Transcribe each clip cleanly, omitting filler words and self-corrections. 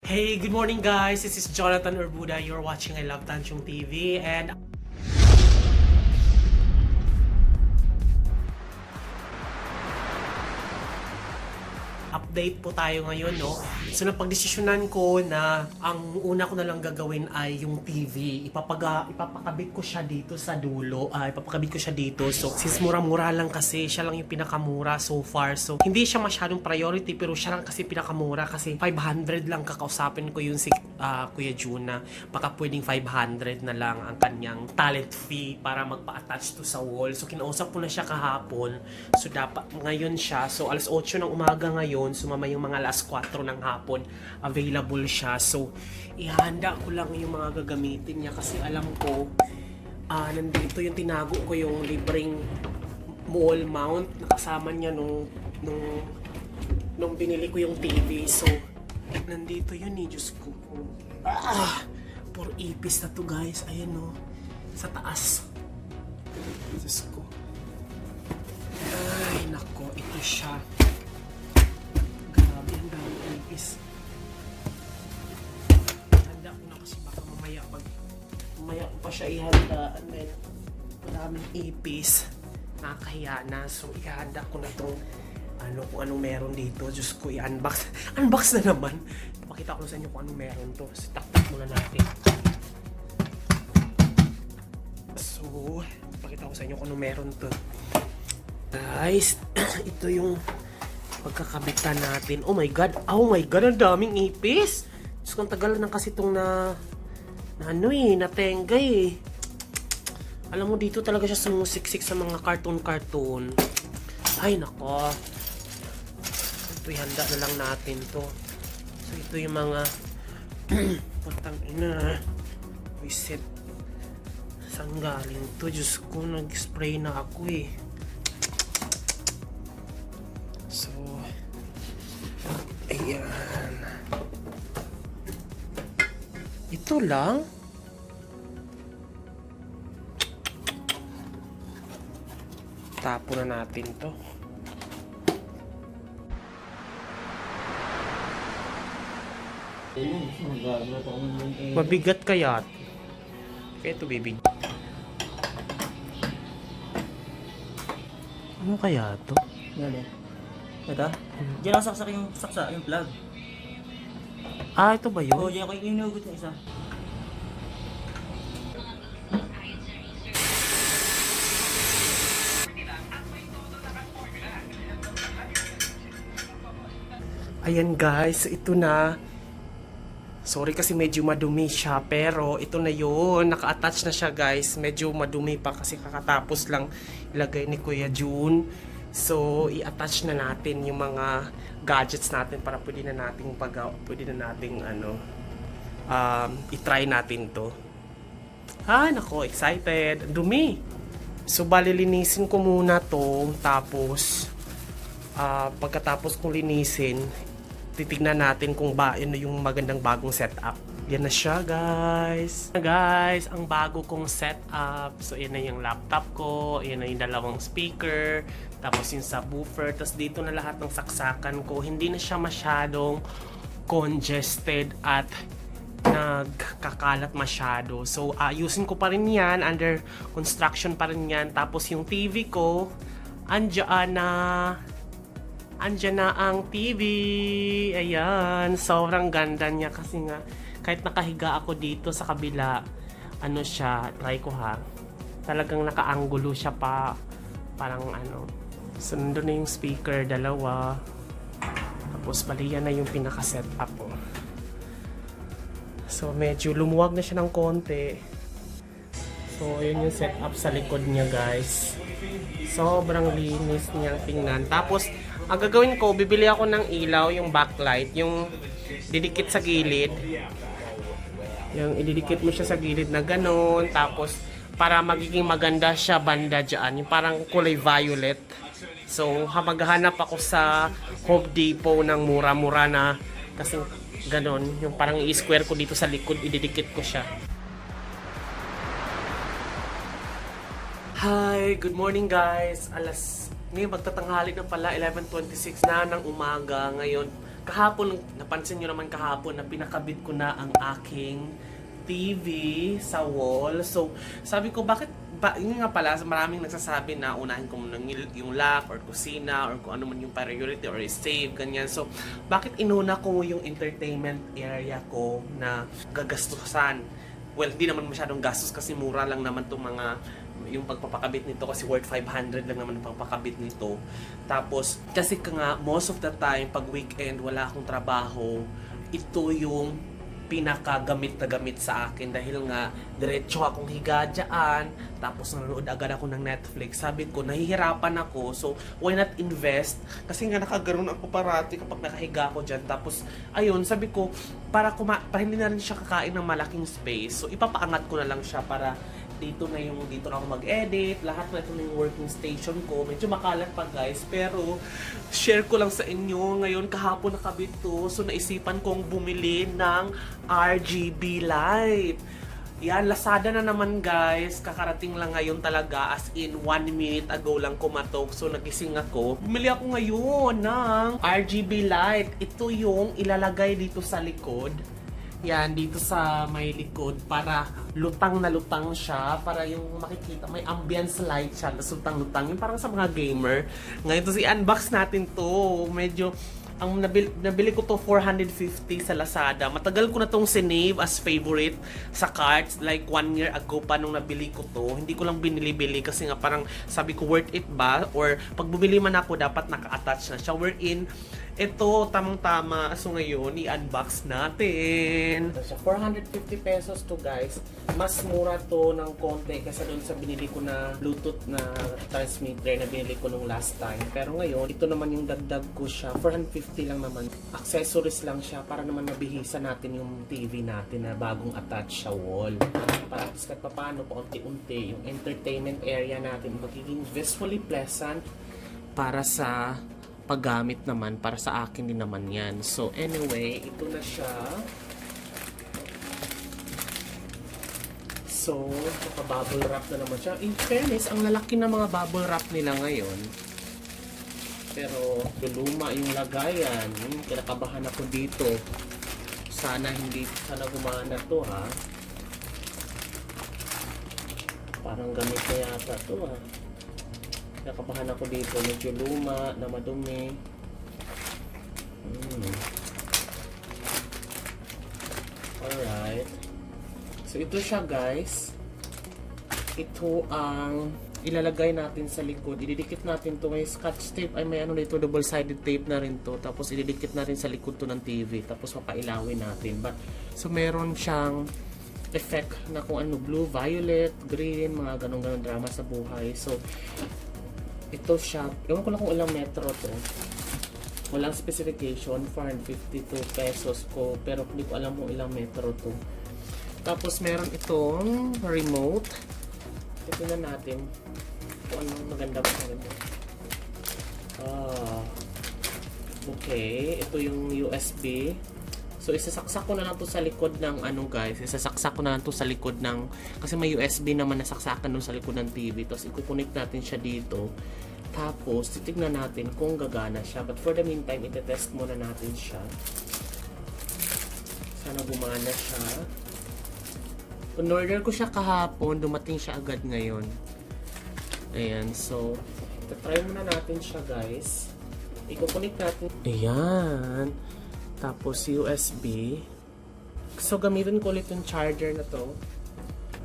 Hey, good morning guys. This is Jonathan Urbuda. You're watching I Love Tanchung TV and update po tayo ngayon, no? So, napagdesisyonan ko na ang una ko na lang gagawin ay yung TV. Ipapakabit ko siya dito sa dulo. Ipapakabit ko siya dito. So, since mura-mura lang kasi, siya lang yung pinakamura so far. So, hindi siya masyadong priority, pero siya lang kasi pinakamura kasi 500 lang kakausapin ko yun si Kuya Juna. Baka pwedeng 500 na lang ang kanyang talent fee para magpa-attach to sa wall. So, kinausap ko na siya kahapon. So, dapat ngayon siya. So, alas 8 ng umaga ngayon. So, mamayang mga alas 4 ng hapon, available siya. So, ihanda ko lang yung mga gagamitin niya kasi alam ko, nandito yung tinago ko yung libreng wall mount. Nakasama niya nung binili ko yung TV. So, nandito yun eh, Diyos ko. Puro ipis na to guys. Ayan o, sa taas. Diyos ko. Ay, nako, ito siya. Handa ko na kasi baka mamaya ko pa siya ihanda and then maraming ipis, nakakahiya na. So ihanda ko na itong kung anong meron dito. Diyos ko, i-unbox na naman. Pakita ko sa inyo kung anong meron to. So taktak muna natin. So pakita ko sa inyo kung anong meron to guys. Ito yung pagkakabitan natin. Oh my god, ang daming ipis. Diyos ko, ang tagal na kasi itong natenggay eh. Alam mo, dito talaga siya sumusiksik sa mga cartoon. Ay nako, ito ihanda na lang natin to. So ito yung mga patang ina reset. Saan galing to? Diyos ko, nag-spray na ako eh. So, ayan. Ito lang. Tapo na natin to. Mabigat kaya. Kaya ito, baby. Ano kaya to? Gali. Ito? Diyan ako saksak yung plug. Ito ba yun? Oo, diyan ako yung inugot ng isa. Ayan guys, ito na. Sorry kasi medyo madumi siya, pero ito na yun. Naka-attach na siya guys. Medyo madumi pa kasi kakatapos lang ilagay ni Kuya June. So, i-attach na natin yung mga gadgets natin para pwede na nating i-try natin to. Nako, excited. Dumi. So, balilinisin ko muna to. Tapos, pagkatapos kong linisin, titignan natin kung ano yung magandang bagong setup. Yan na siya guys. Guys, ang bago kong setup. So yan na yung laptop ko. Yan na yung dalawang speaker. Tapos yung subwoofer. Tapos dito na lahat ng saksakan ko. Hindi na siya masyadong congested at nagkakalat masyado. So ayusin ko pa rin yan. Under construction pa rin yan. Tapos yung TV ko, andyan na ang TV. Ayan. Sobrang ganda niya kasi nga kahit nakahiga ako dito sa kabila, try ko ha. Talagang nakaanggulo siya pa. Parang So, nandun na yung speaker, dalawa. Tapos, bali yan na yung pinaka-setup ko. So, medyo lumuwag na siya ng konti. So, yun yung setup sa likod niya guys. Sobrang linis niyang tingnan. Tapos, ang gagawin ko, bibili ako ng ilaw, yung backlight, yung didikit sa gilid. Yung ididikit mo siya sa gilid na ganun. Tapos, para magiging maganda siya banda dyan. Yung parang kulay violet. So, maghahanap ako sa Home Depot ng mura-mura na kasi ganun. Yung parang i-square ko dito sa likod, ididikit ko siya. Hi! Good morning guys! Ngayon magtatanghali na pala, 11:26 na ng umaga. Ngayon, kahapon, napansin nyo naman kahapon na pinakabit ko na ang aking TV sa wall. So, sabi ko, yun nga pala, maraming nagsasabi na unahin ko muna yung lock or kusina or kung ano man yung priority or save, ganyan. So, bakit inuna ko yung entertainment area ko na gagastusan? Well, di naman masyadong gastos kasi mura lang naman itong yung pagpapakabit nito kasi worth 500 lang naman ang pagpapakabit nito. Tapos, kasi nga, most of the time, pag weekend, wala akong trabaho, ito yung pinakagamit na gamit sa akin dahil nga diretso akong higa dyan, tapos nanonood agad ako ng Netflix. Sabi ko, nahihirapan ako, so why not invest? Kasi nga nakagaroon ako parati kapag nakahiga ako dyan. Tapos ayun, sabi ko, para hindi na rin siya kakain ng malaking space, so ipapaangat ko na lang siya para dito na ako mag-edit, lahat na ito na yung working station ko. Medyo makalat pa guys, pero share ko lang sa inyo. Ngayon, kahapon nakabit to, so naisipan kong bumili ng RGB light. Yan, Lazada na naman guys. Kakarating lang ngayon talaga, as in 1 minute ago lang kumatok. So nagising ako. Bumili ako ngayon ng RGB light. Ito yung ilalagay dito sa likod. Yan, dito sa may likod para lutang na lutang siya, para yung makikita, may ambience light siya, lutang-lutang, yung parang sa mga gamer. Ngayon to, i-unbox natin to. Medyo, ang nabili ko to 450 sa Lazada. Matagal ko na tong sinave as favorite sa carts. Like 1 year ago pa nung nabili ko to. Hindi ko lang binili-bili kasi nga parang sabi ko worth it ba? Or pag bumili man ako dapat naka-attach na siya. Wherein, ito, tamang-tama. So ngayon, i-unbox natin. So, 450 pesos to guys. Mas mura to ng konti kasi doon sa binili ko na Bluetooth na transmitter na binili ko nung last time. Pero ngayon, ito naman yung dagdag ko siya. 450 lang naman. Accessories lang siya para naman mabihisa natin yung TV natin na bagong attach sa wall. Para at least kahit paano, paunti-unti, yung entertainment area natin magiging visually pleasant para sa paggamit naman, para sa akin din naman yan. So anyway, ito na siya. So, bubble wrap na naman siya. In fairness, ang lalaki ng mga bubble wrap nila ngayon. Pero, luluma yung lagayan. Kinakabahan ako dito. Sana gumana to ha. Parang gamit na yata to ha. Nakabahan ako dito, medyo luma, na madumi. Alright. So, ito siya guys. Ito ang ilalagay natin sa likod. Ididikit natin to. May scotch tape. Ay, may ano dito, double-sided tape na rin to. Tapos, ididikit natin sa likod to ng TV. Tapos, papailawin natin. So, meron siyang effect na kung ano, blue, violet, green, mga ganong-ganon drama sa buhay. So, ito siya. Ewan ko lang kung ilang metro to. Walang specification. 452 pesos ko. Pero hindi ko alam kung ilang metro to. Tapos meron itong remote. Tignan natin kung anong maganda ba sa remote. Okay. Ito yung USB. So, isasaksak ko na lang to sa likod ng ano guys. Isasaksak ko na lang to sa likod ng, kasi may USB naman na saksakan dun sa likod ng TV. Tapos, i-connect natin siya dito. Tapos, titignan natin kung gagana siya. But for the meantime, ite-test muna natin siya. Sana gumana siya. In-order ko siya kahapon. Dumating siya agad ngayon. Ayan. So, ita-try muna natin siya guys. I-connect natin. Ayan. Tapos USB. So gamitin ko ulit yung charger na to.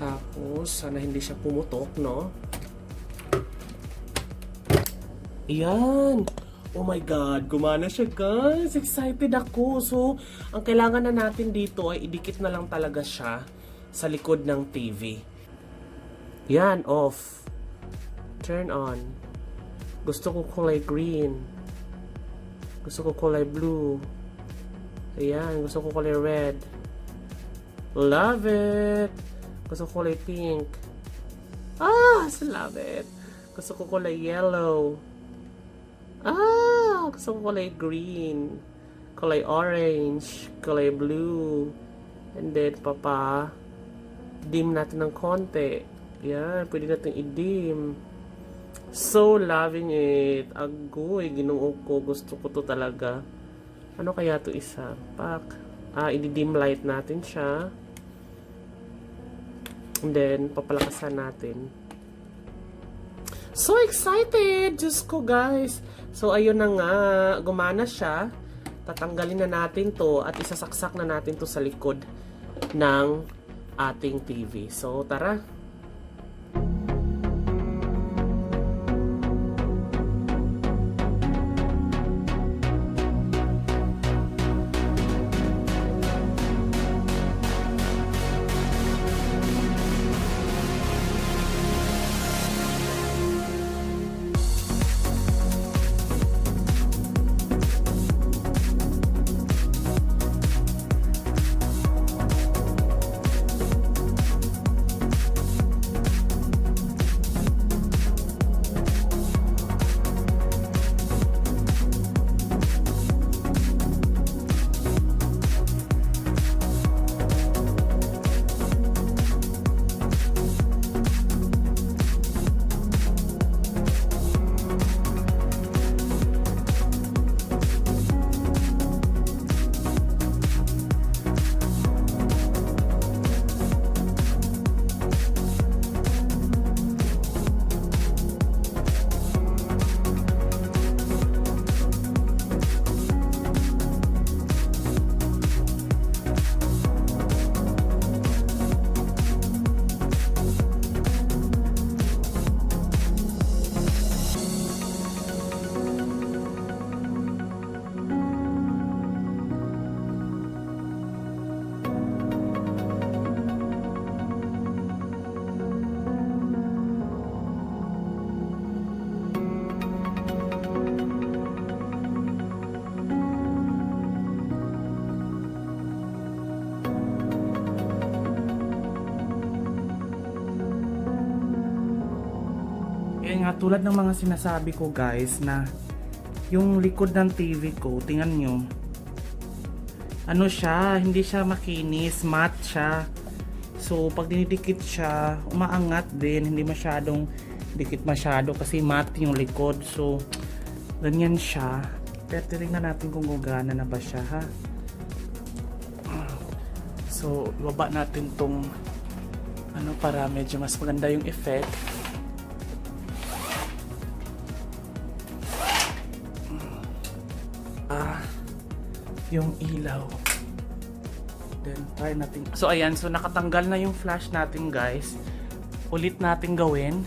Tapos sana hindi siya pumutok, no? Ayan! Oh my God! Gumana siya guys! Excited ako! So, ang kailangan na natin dito ay idikit na lang talaga siya sa likod ng TV. Yan, off. Turn on. Gusto ko kulay green. Gusto ko kulay blue. Ayan, gusto ko kulay red. Love it! Gusto ko kulay pink. Love it! Gusto ko kulay yellow. Gusto ko kulay green. Kulay orange. Kulay blue. And then, dim natin ng konti. Ayan, pwede natin i-dim. So, loving it. Agoy, ginoo ko. Gusto ko to talaga. Ano kaya to isa? I-dim light natin siya. And then, papalakasan natin. So excited! Diyos ko, guys! So, ayun na nga. Gumana siya. Tatanggalin na natin to at isasaksak na natin to sa likod ng ating TV. So, tara! Nga tulad ng mga sinasabi ko guys na yung likod ng TV ko, tingnan nyo, ano siya, hindi siya makinis, matte siya. So pag dinidikit siya, umaangat din, hindi masyadong dikit masyado kasi matte yung likod. So ganyan siya. Pero tingnan natin kung gumagana na ba siya, ha. So ibaba natin tong ano para medyo mas maganda yung effect. Yung ilaw. Then try natin. So ayan, so nakatanggal na yung flash natin guys. Ulit natin gawin.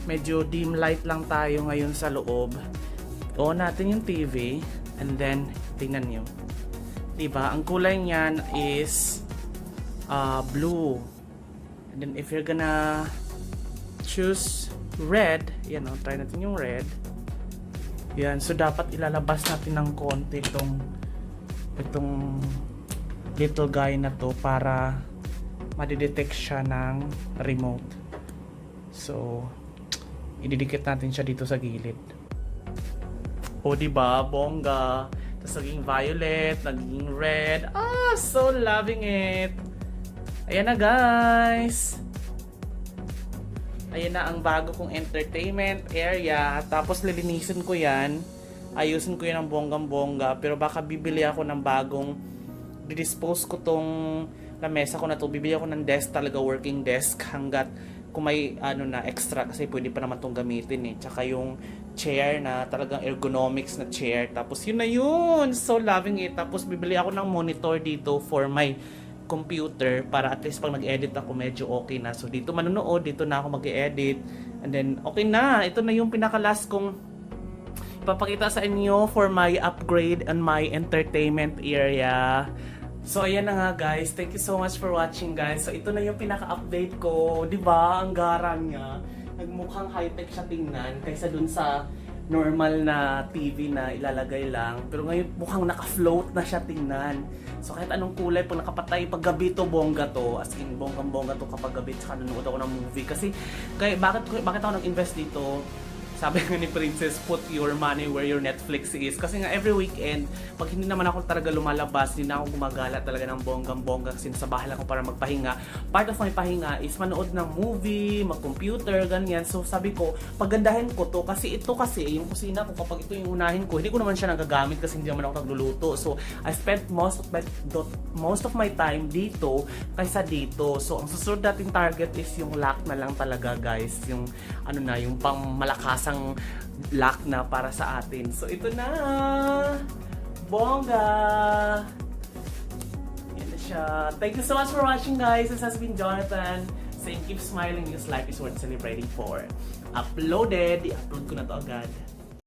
Medyo dim light lang tayo ngayon sa loob. On natin yung TV and then tingnan nyo. Diba? Ang kulay niyan is blue. And then if you're gonna choose red, yan o, try natin yung red. Yan, so dapat ilalabas natin ng konti itong little guy na to para madidetect siya ng remote. So ididikit natin siya dito sa gilid. O diba, bongga. Tapos naging violet, naging red. So loving it. Ayan na guys. Ayan na ang bago kong entertainment area. Tapos lilinisin ko yan. Ayusin ko yun ng bonggang-bongga. Pero baka bibili ako ng bagong, didispose ko tong lamesa ko na to. Bibili ako ng desk talaga, working desk. Hanggat kung may ano na extra kasi pwede pa naman tong gamitin eh. Tsaka yung chair na talagang ergonomics na chair. Tapos yun na yun. So loving it. Tapos bibili ako ng monitor dito for my computer para at least pag nag-edit ako medyo okay na. So dito manonood, dito na ako mag-edit. And then okay na. Ito na yung pinaka-last kong papakita sa inyo for my upgrade and my entertainment area. So ayan na nga guys, thank you so much for watching guys. So ito na yung pinaka-update ko, 'di ba? Ang garang niya. Nagmukhang high-tech siya tingnan kaysa dun sa normal na TV na ilalagay lang. Pero ngayon mukhang naka-float na siya tingnan. So kahit anong kulay pag nakapatay, pag gabi to bongga to, as in bonggang-bongga to kapag gabi tsaka nanonood ako ng movie. Kasi bakit ako nag-invest dito sabi nga ni Princess, put your money where your Netflix is. Kasi nga every weekend, pag hindi naman ako talaga lumalabas, hindi na ako gumagala talaga ng bonggang-bongga kasi sa bahay lang ako para magpahinga. Part of my pahinga is manood ng movie, mag-computer, ganyan. So sabi ko, pagandahin ko to kasi ito kasi, yung kusina ko, kapag ito yung unahin ko, hindi ko naman siya nagagamit kasi hindi naman ako nagluluto. So I spent most of my time dito kaysa dito. So ang susunod nating target is yung lock na lang talaga, guys. Yung ano na, yung pang malakasang lock na para sa atin. So ito na, bongga. Yan na siya. Thank you so much for watching, guys. This has been Jonathan saying keep smiling because life is worth celebrating for. Uploaded. I-upload ko na to agad.